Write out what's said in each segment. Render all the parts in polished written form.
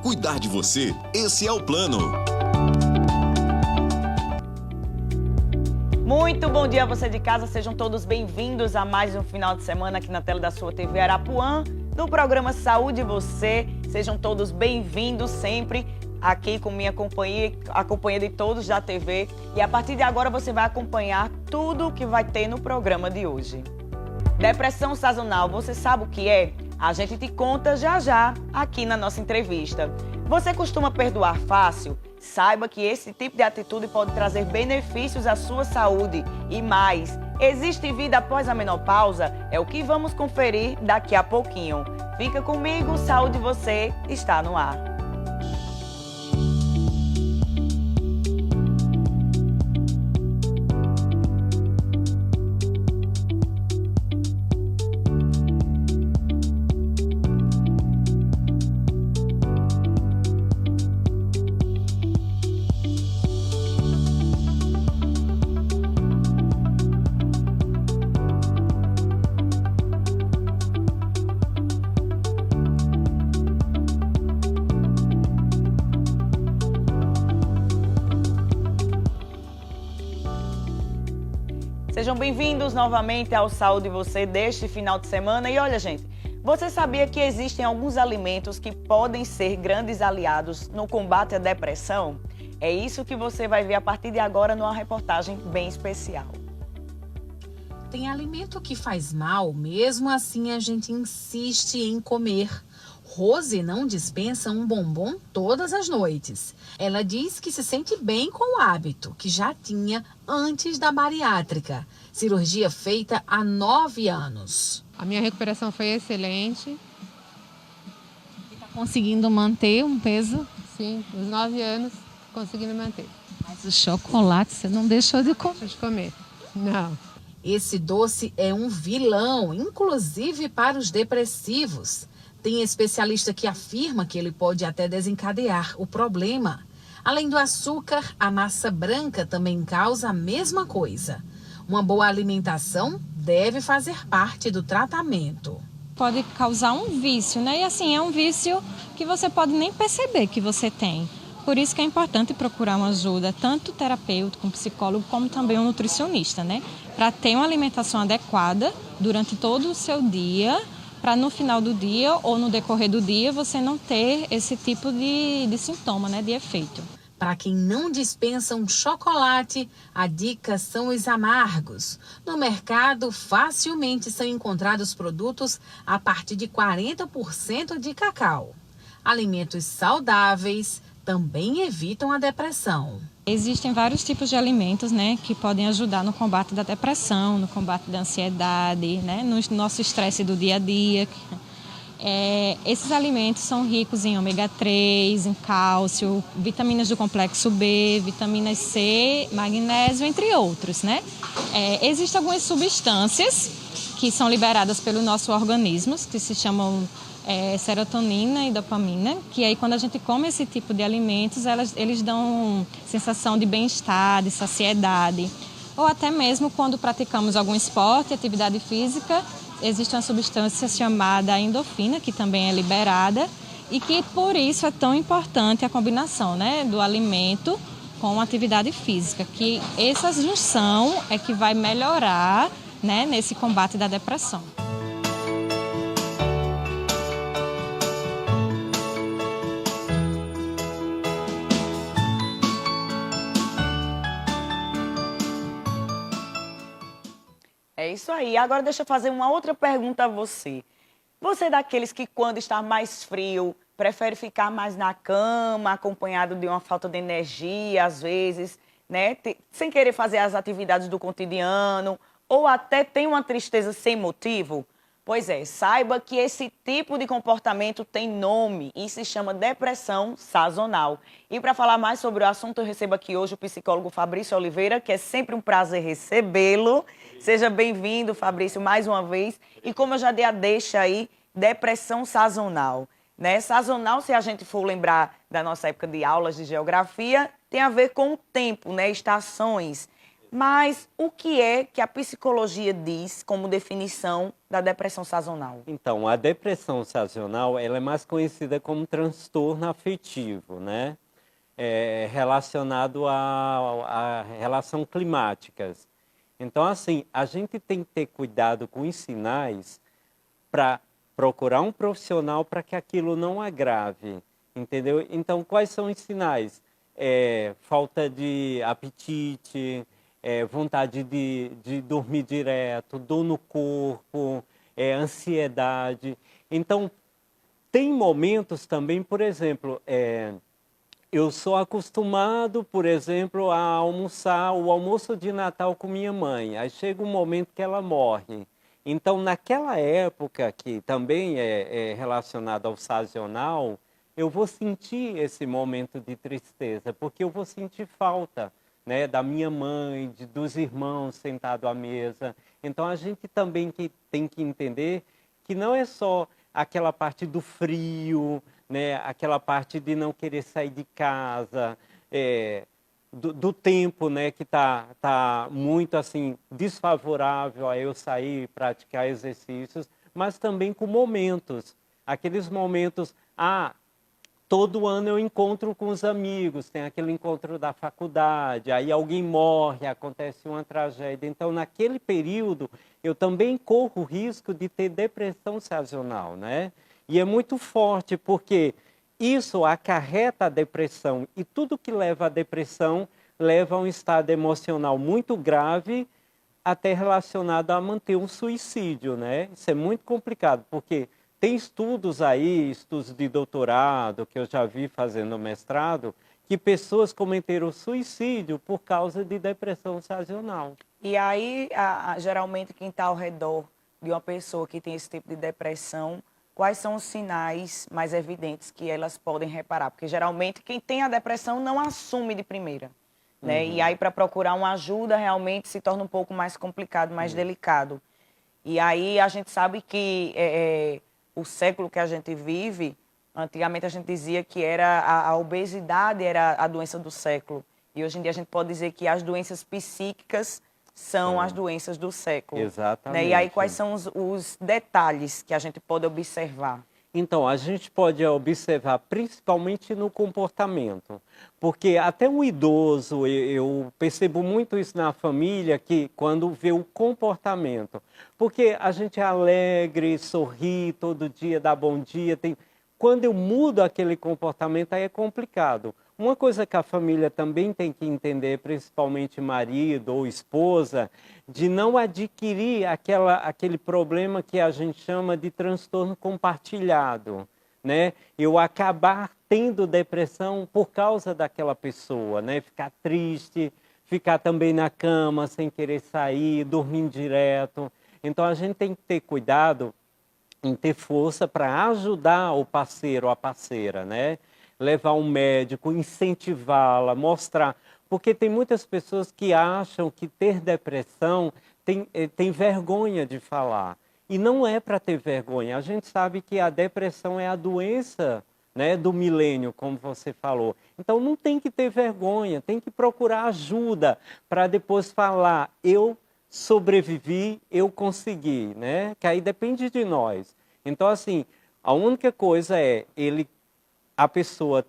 Cuidar de você, esse é o plano. Muito bom dia a você de casa, sejam todos bem-vindos a mais um final de semana aqui na tela da sua TV Arapuã, no programa Saúde e Você. Sejam todos bem-vindos sempre aqui com minha companhia, a companhia de todos da TV. E a partir de agora você vai acompanhar tudo o que vai ter no programa de hoje. Depressão sazonal, você sabe o que é? A gente te conta já já aqui na nossa entrevista. Você costuma perdoar fácil? Saiba que esse tipo de atitude pode trazer benefícios à sua saúde. E mais, existe vida após a menopausa? É o que vamos conferir daqui a pouquinho. Fica comigo, Saúde Você está no ar. Sejam bem-vindos novamente ao Saúde Você deste final de semana. E olha, gente, você sabia que existem alguns alimentos que podem ser grandes aliados no combate à depressão? É isso que você vai ver a partir de agora numa reportagem bem especial. Tem alimento que faz mal, mesmo assim a gente insiste em comer. Rose não dispensa um bombom todas as noites. Ela diz que se sente bem com o hábito, que já tinha antes da bariátrica. Cirurgia feita há 9 anos. A minha recuperação foi excelente. Está conseguindo manter um peso? Sim, os 9 anos conseguindo manter. Mas o chocolate você não deixou de comer? Deixa de comer. Não. Esse doce é um vilão, inclusive para os depressivos. Tem especialista que afirma que ele pode até desencadear o problema. Além do açúcar, a massa branca também causa a mesma coisa. Uma boa alimentação deve fazer parte do tratamento. Pode causar um vício, né? E assim, é um vício que você pode nem perceber que você tem. Por isso que é importante procurar uma ajuda, tanto terapêutico, psicólogo, como também um nutricionista, né? Para ter uma alimentação adequada durante todo o seu dia, para no final do dia ou no decorrer do dia você não ter esse tipo de sintoma, né, de efeito. Para quem não dispensa um chocolate, a dica são os amargos. No mercado, facilmente são encontrados produtos a partir de 40% de cacau. Alimentos saudáveis também evitam a depressão. Existem vários tipos de alimentos, né, que podem ajudar no combate da depressão, no combate da ansiedade, né, no nosso estresse do dia a dia. Esses alimentos são ricos em ômega 3, em cálcio, vitaminas do complexo B, vitaminas C, magnésio, entre outros, né? Existem algumas substâncias que são liberadas pelo nosso organismo, que se chamam serotonina e dopamina, que aí quando a gente come esse tipo de alimentos, eles dão sensação de bem-estar, de saciedade. Ou até mesmo quando praticamos algum esporte, atividade física, existe uma substância chamada endorfina, que também é liberada, e que por isso é tão importante a combinação, né, do alimento com a atividade física, que essa junção é que vai melhorar, né, nesse combate da depressão. É isso aí. Agora deixa eu fazer uma outra pergunta a você. Você é daqueles que quando está mais frio, prefere ficar mais na cama, acompanhado de uma falta de energia, às vezes, né? Sem querer fazer as atividades do cotidiano, ou até tem uma tristeza sem motivo? Pois é, saiba que esse tipo de comportamento tem nome e se chama depressão sazonal. E para falar mais sobre o assunto, eu recebo aqui hoje o psicólogo Fabrício Oliveira, que é sempre um prazer recebê-lo. Seja bem-vindo, Fabrício, mais uma vez. E como eu já dei a deixa aí, depressão sazonal, né? Sazonal, se a gente for lembrar da nossa época de aulas de geografia, tem a ver com o tempo, né? Estações. Mas o que é que a psicologia diz como definição da depressão sazonal? Então, a depressão sazonal, ela é mais conhecida como transtorno afetivo, né? Relacionado à relação climáticas. Então, assim, a gente tem que ter cuidado com os sinais para procurar um profissional para que aquilo não agrave, entendeu? Então, quais são os sinais? Falta de apetite, vontade de dormir direto, dor no corpo, ansiedade. Então, tem momentos também, por exemplo, eu sou acostumado, por exemplo, a almoçar o almoço de Natal com minha mãe. Aí chega um momento que ela morre. Então, naquela época, que também é relacionada ao sazonal, eu vou sentir esse momento de tristeza, porque eu vou sentir falta, né, da minha mãe, dos irmãos sentados à mesa. Então, a gente também tem que entender que não é só aquela parte do frio, né, aquela parte de não querer sair de casa, do tempo, né, que tá muito assim desfavorável a eu sair, praticar exercícios, mas também com momentos, aqueles momentos, todo ano eu encontro com os amigos, tem aquele encontro da faculdade, aí alguém morre, acontece uma tragédia. Então, naquele período, eu também corro o risco de ter depressão sazonal, né? E é muito forte, porque isso acarreta a depressão, e tudo que leva à depressão leva a um estado emocional muito grave, até relacionado a manter um suicídio, né? Isso é muito complicado, porque tem estudos aí, estudos de doutorado, que eu já vi fazendo mestrado, que pessoas cometeram suicídio por causa de depressão sazonal. E aí, geralmente, quem está ao redor de uma pessoa que tem esse tipo de depressão, quais são os sinais mais evidentes que elas podem reparar? Porque, geralmente, quem tem a depressão não assume de primeira, né? E aí, para procurar uma ajuda, realmente se torna um pouco mais complicado, mais delicado. E aí, a gente sabe que o século que a gente vive, antigamente a gente dizia que a obesidade era a doença do século. E hoje em dia a gente pode dizer que as doenças psíquicas são as doenças do século. Exatamente. Né? E aí quais são os detalhes que a gente pode observar? Então, a gente pode observar principalmente no comportamento, porque até um idoso, eu percebo muito isso na família, que quando vê o comportamento, porque a gente é alegre, sorri todo dia, dá bom dia, quando eu mudo aquele comportamento, aí é complicado. Uma coisa que a família também tem que entender, principalmente marido ou esposa, de não adquirir aquele problema que a gente chama de transtorno compartilhado, né? Eu acabar tendo depressão por causa daquela pessoa, né? Ficar triste, ficar também na cama sem querer sair, dormindo direto. Então a gente tem que ter cuidado em ter força para ajudar o parceiro ou a parceira, né? Levar um médico, incentivá-la, mostrar. Porque tem muitas pessoas que acham que ter depressão tem vergonha de falar. E não é para ter vergonha. A gente sabe que a depressão é a doença, né, do milênio, como você falou. Então não tem que ter vergonha, tem que procurar ajuda para depois falar, eu sobrevivi, eu consegui, né? Que aí depende de nós. Então, assim, a única coisa é a pessoa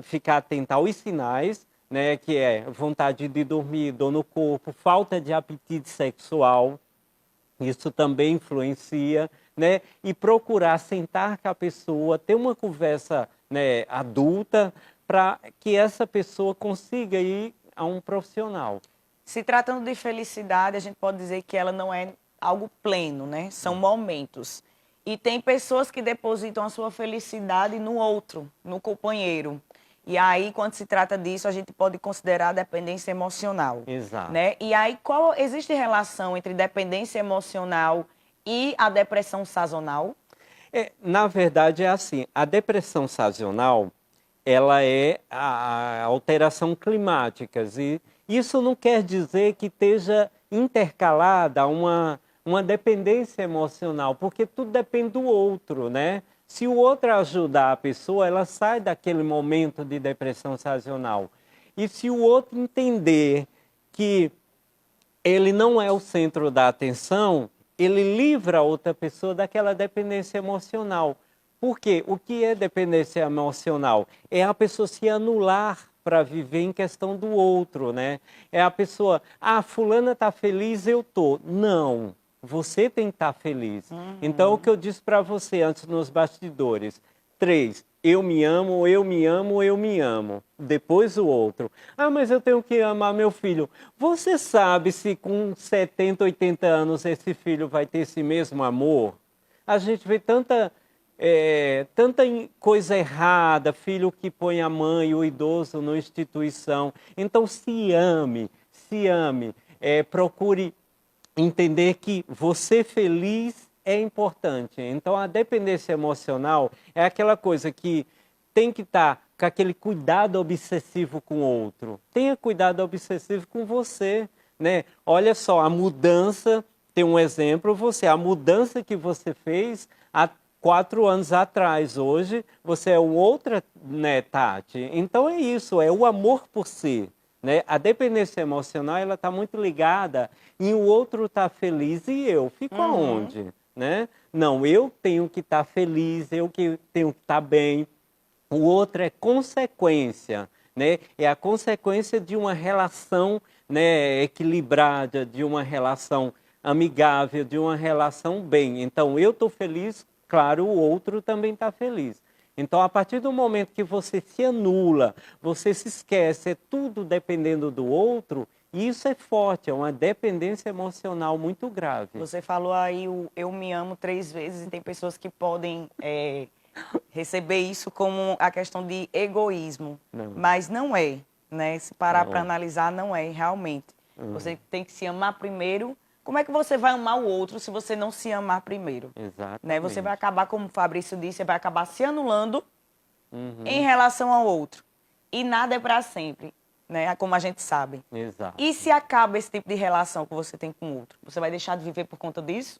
ficar atenta aos sinais, né, que é vontade de dormir, dor no corpo, falta de apetite sexual, isso também influencia, né, e procurar sentar com a pessoa, ter uma conversa, né, adulta, para que essa pessoa consiga ir a um profissional. Se tratando de felicidade, a gente pode dizer que ela não é algo pleno, né? São momentos. E tem pessoas que depositam a sua felicidade no outro, no companheiro. E aí, quando se trata disso, a gente pode considerar a dependência emocional. Exato. Né? E aí, existe relação entre dependência emocional e a depressão sazonal? Na verdade, é assim, a depressão sazonal, ela é a alteração climática. E isso não quer dizer que esteja intercalada uma dependência emocional, porque tudo depende do outro, né? Se o outro ajudar a pessoa, ela sai daquele momento de depressão sazonal. E se o outro entender que ele não é o centro da atenção, ele livra a outra pessoa daquela dependência emocional. Por quê? O que é dependência emocional? É a pessoa se anular para viver em questão do outro, né? É a pessoa, fulana está feliz, eu tô. Não, você tem que estar feliz. Então, o que eu disse para você antes nos bastidores, 3, eu me amo, eu me amo, eu me amo. Depois o outro. Mas eu tenho que amar meu filho. Você sabe se com 70, 80 anos esse filho vai ter esse mesmo amor? A gente vê tanta coisa errada, filho que põe a mãe, o idoso na instituição. Então se ame, procure entender que você feliz é importante. Então a dependência emocional é aquela coisa que tem que estar com aquele cuidado obsessivo com o outro. Tenha cuidado obsessivo com você, né? Olha só, a mudança, tem um exemplo, a mudança que você fez há 4 anos atrás, hoje você é outra, né, Tati? Então é isso, é o amor por si. Né? A dependência emocional ela está muito ligada em o outro estar feliz e eu fico aonde? Né? Não, eu tenho que estar feliz, eu que tenho que estar bem. O outro é consequência, né? É a consequência de uma relação, né, equilibrada, de uma relação amigável, de uma relação bem. Então eu estou feliz, claro, o outro também está feliz. Então, a partir do momento que você se anula, você se esquece, é tudo dependendo do outro, isso é forte, é uma dependência emocional muito grave. Você falou aí o eu me amo 3 vezes e tem pessoas que podem receber isso como a questão de egoísmo. Não. Mas não é, né? Se parar Não. para analisar, não é, realmente. Você tem que se amar primeiro. Como é que você vai amar o outro se você não se amar primeiro? Exatamente. Né? Você vai acabar, como o Fabrício disse, você vai acabar se anulando em relação ao outro. E nada é para sempre, né? Como a gente sabe. Exato. E se acaba esse tipo de relação que você tem com o outro? Você vai deixar de viver por conta disso?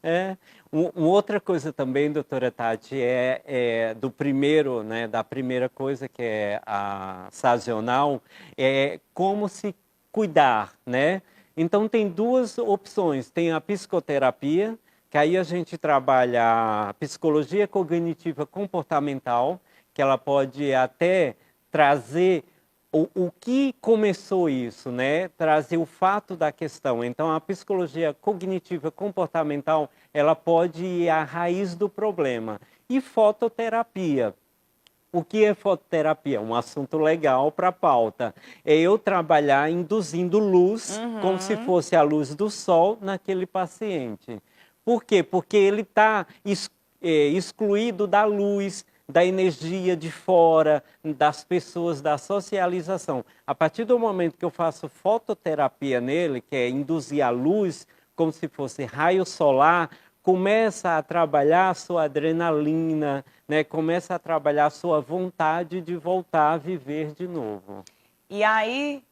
Uma outra coisa também, doutora Tati, do primeiro, né, da primeira coisa que é a sazonal, é como se cuidar, né? Então, tem 2 opções. Tem a psicoterapia, que aí a gente trabalha a psicologia cognitiva comportamental, que ela pode até trazer o que começou isso, né? Trazer o fato da questão. Então, a psicologia cognitiva comportamental, ela pode ir à raiz do problema. E fototerapia. O que é fototerapia? Um assunto legal para a pauta. É eu trabalhar induzindo luz, como se fosse a luz do sol, naquele paciente. Por quê? Porque ele está excluído da luz, da energia de fora, das pessoas, da socialização. A partir do momento que eu faço fototerapia nele, que é induzir a luz, como se fosse raio solar, começa a trabalhar a sua adrenalina, né? Começa a trabalhar a sua vontade de voltar a viver de novo. E aí,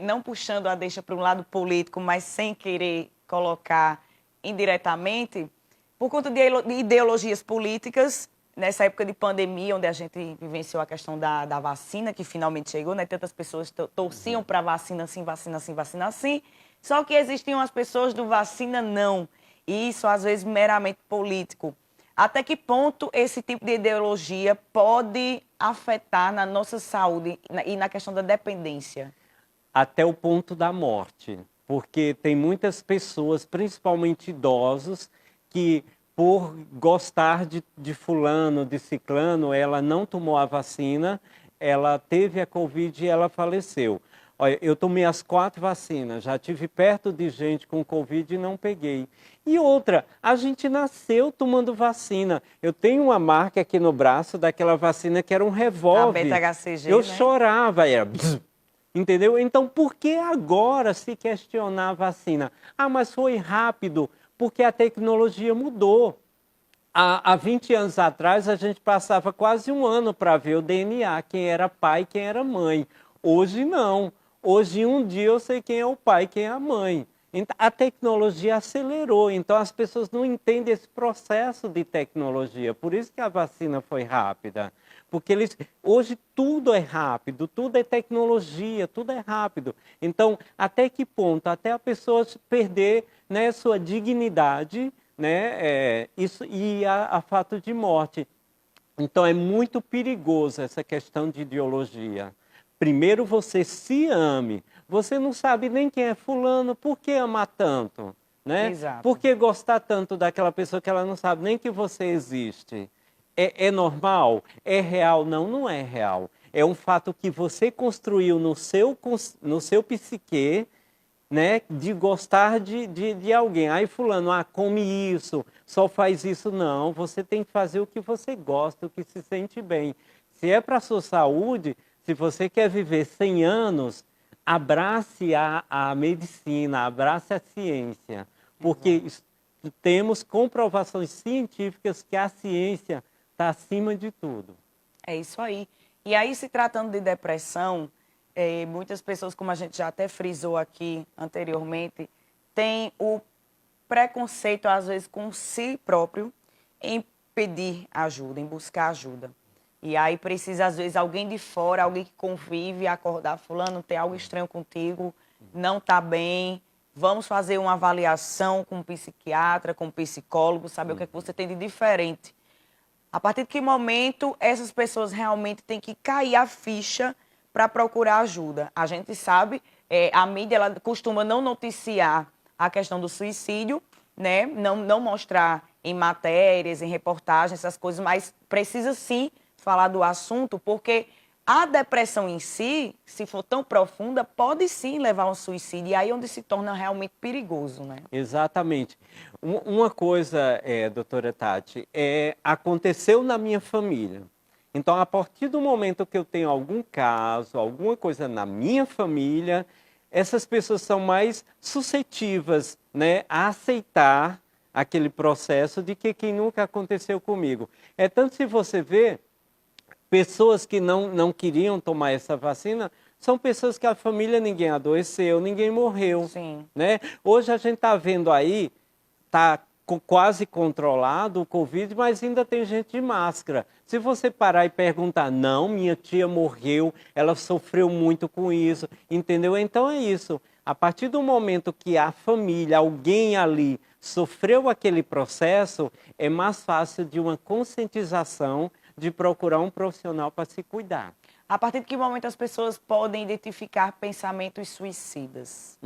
não puxando a deixa para um lado político, mas sem querer colocar indiretamente, por conta de ideologias políticas, nessa época de pandemia, onde a gente vivenciou a questão da vacina, que finalmente chegou, né? Tantas pessoas torciam para vacina sim, vacina sim, vacina sim, só que existiam as pessoas do vacina não. E isso, às vezes, meramente político. Até que ponto esse tipo de ideologia pode afetar na nossa saúde e na questão da dependência? Até o ponto da morte. Porque tem muitas pessoas, principalmente idosos, que por gostar de fulano, de ciclano, ela não tomou a vacina, ela teve a Covid e ela faleceu. Olha, eu tomei as 4 vacinas, já tive perto de gente com Covid e não peguei. E outra, a gente nasceu tomando vacina. Eu tenho uma marca aqui no braço daquela vacina que era um revólver. A beta-HCG, eu né? chorava, era... Entendeu? Então, por que agora se questionar a vacina? Mas foi rápido, porque a tecnologia mudou. Há 20 anos atrás, a gente passava quase 1 ano para ver o DNA, quem era pai e quem era mãe. Hoje, não. Hoje, em um dia, eu sei quem é o pai e quem é a mãe. Então, a tecnologia acelerou, então as pessoas não entendem esse processo de tecnologia. Por isso que a vacina foi rápida. porque hoje tudo é rápido, tudo é tecnologia, tudo é rápido. Então, até que ponto? Até a pessoa perder, né, sua dignidade, né, isso, e a fato de morte. Então, é muito perigoso essa questão de ideologia. Primeiro você se ame. Você não sabe nem quem é fulano, por que amar tanto? Né? Exato. Por que gostar tanto daquela pessoa que ela não sabe nem que você existe? É normal? É real? Não, não é real. É um fato que você construiu no seu psique, né, de gostar de alguém. Aí fulano, come isso, só faz isso. Não, você tem que fazer o que você gosta, o que se sente bem. Se é para a sua saúde, se você quer viver 100 anos, abrace a medicina, abrace a ciência. Porque temos comprovações científicas que a ciência está acima de tudo. É isso aí. E aí, se tratando de depressão, muitas pessoas, como a gente já até frisou aqui anteriormente, têm o preconceito, às vezes, com si próprio em pedir ajuda, em buscar ajuda. E aí precisa, às vezes, alguém de fora, alguém que convive, acordar, fulano, tem algo estranho contigo, não está bem, vamos fazer uma avaliação com um psiquiatra, com um psicólogo, saber o que é que você tem de diferente. A partir de que momento essas pessoas realmente têm que cair a ficha para procurar ajuda? A gente sabe, a mídia ela costuma não noticiar a questão do suicídio, né? Não mostrar em matérias, em reportagens, essas coisas, mas precisa sim falar do assunto, porque a depressão em si, se for tão profunda, pode sim levar a um suicídio, e aí é onde se torna realmente perigoso, né? Exatamente. Uma coisa, doutora Tati, aconteceu na minha família. Então, a partir do momento que eu tenho algum caso, alguma coisa na minha família, essas pessoas são mais suscetíveis, né, a aceitar aquele processo de que nunca aconteceu comigo. Tanto se você vê, pessoas que não queriam tomar essa vacina, são pessoas que a família, ninguém adoeceu, ninguém morreu. Sim. Né? Hoje a gente está vendo aí, está quase controlado o Covid, mas ainda tem gente de máscara. Se você parar e perguntar, não, minha tia morreu, ela sofreu muito com isso, entendeu? Então é isso. A partir do momento que a família, alguém ali, sofreu aquele processo, é mais fácil de uma conscientização de procurar um profissional para se cuidar. A partir de que momento as pessoas podem identificar pensamentos suicidas?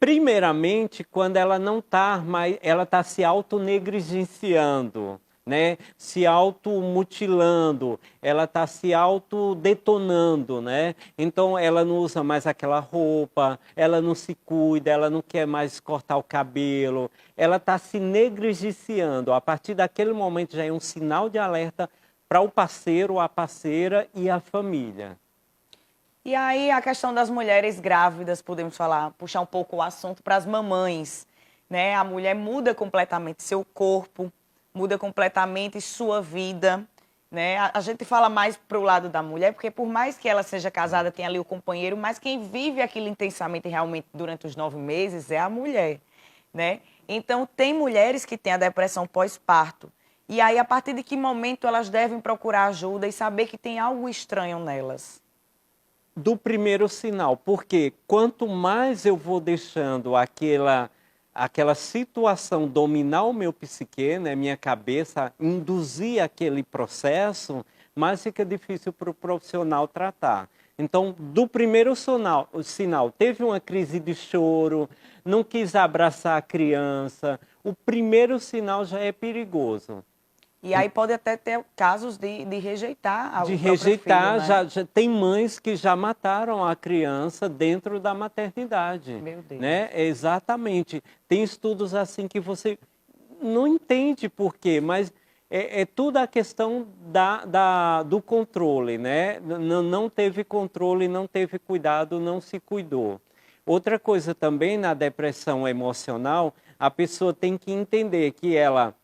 Primeiramente, quando ela não está mais, ela está se autonegligenciando, né? Se automutilando, ela está se autodetonando, né? Então, ela não usa mais aquela roupa, ela não se cuida, ela não quer mais cortar o cabelo, ela está se negligenciando. A partir daquele momento já é um sinal de alerta para o parceiro, a parceira e a família. E aí a questão das mulheres grávidas, podemos falar, puxar um pouco o assunto para as mamães, né? A mulher muda completamente seu corpo, muda completamente sua vida, né? A gente fala mais para o lado da mulher, porque por mais que ela seja casada, tenha ali o companheiro, mas quem vive aquilo intensamente realmente durante os 9 meses é a mulher, né? Então, tem mulheres que têm a depressão pós-parto. E aí, a partir de que momento elas devem procurar ajuda e saber que tem algo estranho nelas? Do primeiro sinal, porque quanto mais eu vou deixando aquela situação dominar o meu psique, né, minha cabeça, induzir aquele processo, mais fica difícil para o profissional tratar. Então, do primeiro sinal, teve uma crise de choro, não quis abraçar a criança, o primeiro sinal já é perigoso. E aí pode até ter casos de rejeitar De o rejeitar, próprio filho, né? já tem mães que já mataram a criança dentro da maternidade. Meu Deus. Né? Exatamente. Tem estudos assim que você não entende por quê, mas é tudo a questão do controle, né? Não teve controle, não teve cuidado, não se cuidou. Outra coisa também na depressão emocional, a pessoa tem que entender que ela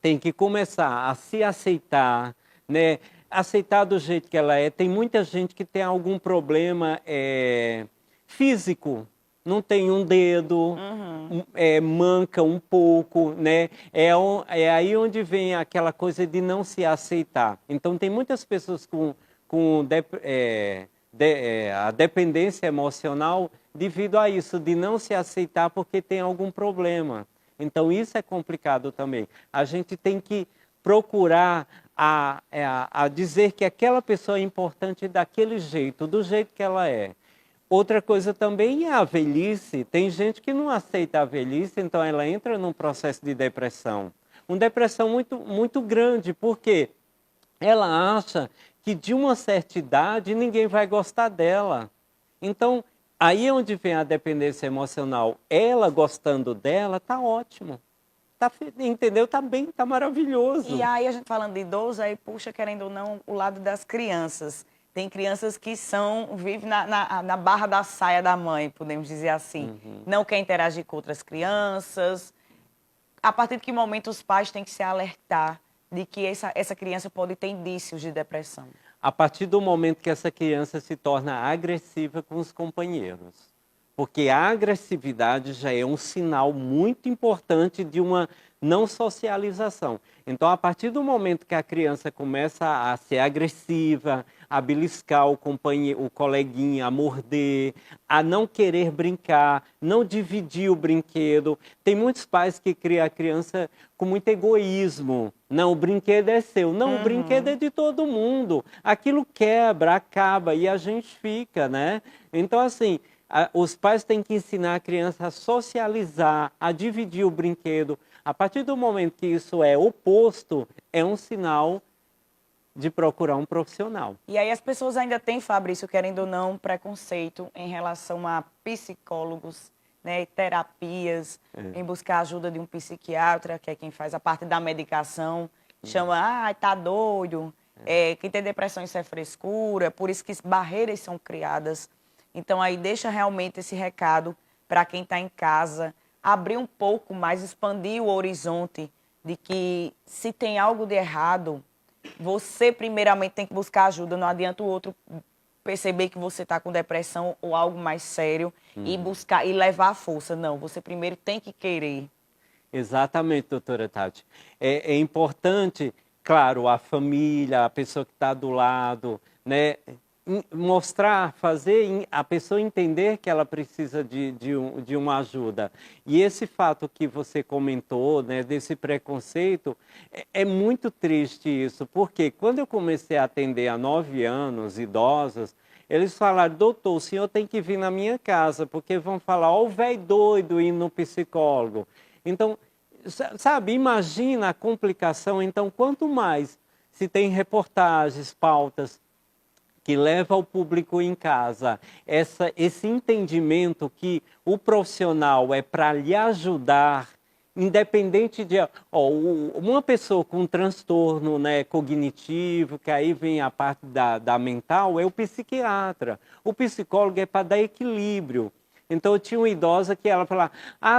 tem que começar a se aceitar, né? Aceitar do jeito que ela é. Tem muita gente que tem algum problema físico, não tem um dedo, manca um pouco, né? É aí onde vem aquela coisa de não se aceitar. Então, tem muitas pessoas com a dependência emocional devido a isso, de não se aceitar porque tem algum problema. Então, isso é complicado também. A gente tem que procurar a dizer que aquela pessoa é importante daquele jeito, do jeito que ela é. Outra coisa também é a velhice. Tem gente que não aceita a velhice, então ela entra num processo de depressão. Uma depressão muito, muito grande, porque ela acha que de uma certa idade ninguém vai gostar dela. Então, aí é onde vem a dependência emocional. Ela gostando dela, tá ótimo. Entendeu? Tá bem, tá maravilhoso. E aí, a gente falando de idoso, aí puxa, querendo ou não, o lado das crianças. Tem crianças que vivem na barra da saia da mãe, podemos dizer assim. Não quer interagir com outras crianças. A partir de que momento os pais têm que se alertar de que essa criança pode ter indícios de depressão? A partir do momento que essa criança se torna agressiva com os companheiros. Porque a agressividade já é um sinal muito importante de uma não socialização. Então, a partir do momento que a criança começa a ser agressiva, a beliscar o coleguinha, a morder, a não querer brincar, não dividir o brinquedo. Tem muitos pais que criam a criança com muito egoísmo. Não, o brinquedo é seu. Não, o brinquedo é de todo mundo. Aquilo quebra, acaba e a gente fica, né? Então, assim, os pais têm que ensinar a criança a socializar, a dividir o brinquedo. A partir do momento que isso é oposto, é um sinal de procurar um profissional. E aí as pessoas ainda têm, Fabrício, querendo ou não, preconceito em relação a psicólogos, né, terapias, em buscar a ajuda de um psiquiatra, que é quem faz a parte da medicação, chama, tá doido, quem tem depressão isso é frescura, por isso que barreiras são criadas. Então aí deixa realmente esse recado para quem está em casa, abrir um pouco mais, expandir o horizonte de que se tem algo de errado, você primeiramente tem que buscar ajuda, não adianta o outro perceber que você está com depressão ou algo mais sério e buscar e levar a força. Não, você primeiro tem que querer. Exatamente, doutora Tati. É importante, claro, a família, a pessoa que está do lado, né? Mostrar, fazer a pessoa entender que ela precisa de uma ajuda. E esse fato que você comentou, né, desse preconceito, é muito triste isso, porque quando eu comecei a atender há 9 anos, idosos, eles falaram, doutor, o senhor tem que vir na minha casa, porque vão falar, ó, o velho doido indo no psicólogo. Então, sabe, imagina a complicação. Então, quanto mais se tem reportagens, pautas, que leva ao público em casa esse entendimento que o profissional é para lhe ajudar, independente de... uma pessoa com transtorno, né, cognitivo, que aí vem a parte da mental, é o psiquiatra. O psicólogo é para dar equilíbrio. Então, eu tinha uma idosa que ela falava,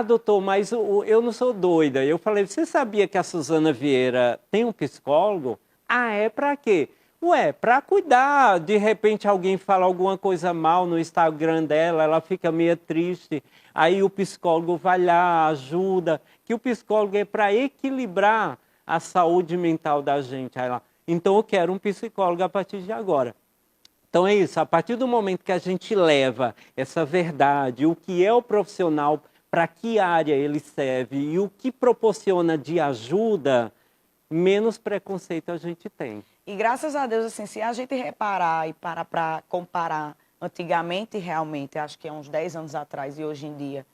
doutor, mas eu não sou doida. Eu falei, você sabia que a Suzana Vieira tem um psicólogo? É para quê? Para cuidar, de repente alguém fala alguma coisa mal no Instagram dela, ela fica meio triste, aí o psicólogo vai lá, ajuda, que o psicólogo é para equilibrar a saúde mental da gente. Aí ela, então eu quero um psicólogo a partir de agora. Então é isso, a partir do momento que a gente leva essa verdade, o que é o profissional, para que área ele serve e o que proporciona de ajuda, menos preconceito a gente tem. E graças a Deus, assim, se a gente reparar e parar para comparar antigamente, realmente, acho que há uns 10 anos atrás e hoje em dia,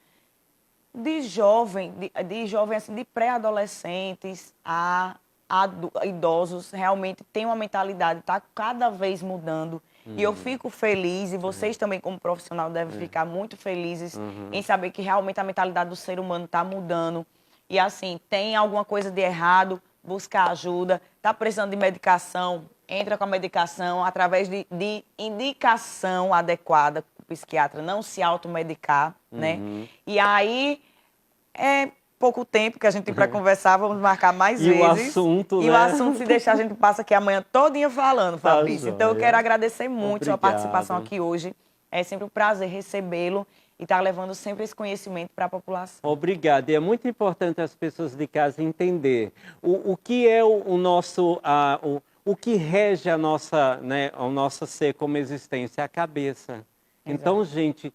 de jovem assim, de pré-adolescentes a idosos, realmente tem uma mentalidade, está cada vez mudando. E eu fico feliz, e vocês também como profissional devem ficar muito felizes em saber que realmente a mentalidade do ser humano está mudando. E assim, tem alguma coisa de errado, buscar ajuda, está precisando de medicação, entra com a medicação através de indicação adequada para o psiquiatra, não se automedicar, né? E aí, pouco tempo que a gente tem para conversar, vamos marcar mais vezes. O assunto, e o assunto, se deixar, a gente passa aqui amanhã todinha falando, Fabrício. Então, eu quero agradecer muito a sua participação aqui hoje. É sempre um prazer recebê-lo. e estar levando sempre esse conhecimento para a população. Obrigado. E é muito importante as pessoas de casa entender o que é o nosso, o que rege a nossa, né, o nosso ser como existência, a cabeça. Exato. Então, gente,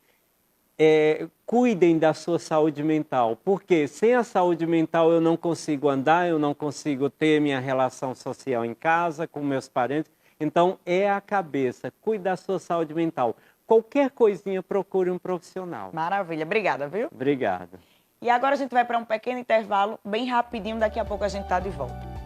cuidem da sua saúde mental, porque sem a saúde mental eu não consigo andar, eu não consigo ter minha relação social em casa, com meus parentes. Então, é a cabeça. Cuide da sua saúde mental. Qualquer coisinha, procure um profissional. Maravilha. Obrigada, viu? Obrigado. E agora a gente vai para um pequeno intervalo, bem rapidinho, daqui a pouco a gente está de volta.